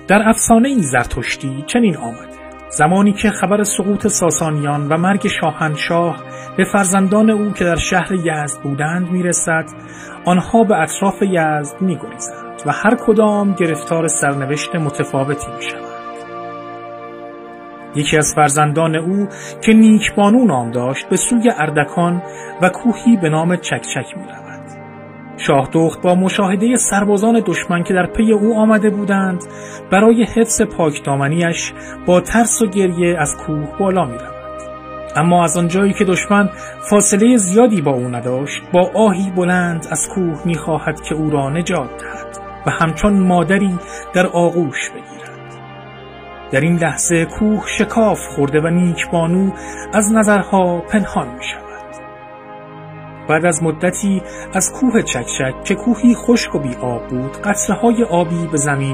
در افسانه زرتشتی چنین آمده: زمانی که خبر سقوط ساسانیان و مرگ شاهنشاه به فرزندان او که در شهر یزد بودند میرسد، آنها به اطراف یزد میگریزند و هر کدام گرفتار سرنوشت متفاوتی میشوند. یکی از فرزندان او که نیکبانو نام داشت به سوی اردکان و کوهی به نام چکچک میرود. شاه دخت با مشاهده سربازان دشمن که در پی او آمده بودند، برای حفظ پاکدامنیش با ترس و گریه از کوه بالا می رود. اما از آنجایی که دشمن فاصله زیادی با او نداشت، با آهی بلند از کوه می خواهد که او را نجات دهد و همچون مادری در آغوش بگیرد. در این لحظه کوه شکاف خورده و نیکبانو از نظرها پنهان می شود. بعد از مدتی از کوه چکچک که کوهی خشک و بی آب بود، قطره‌های آبی به زمین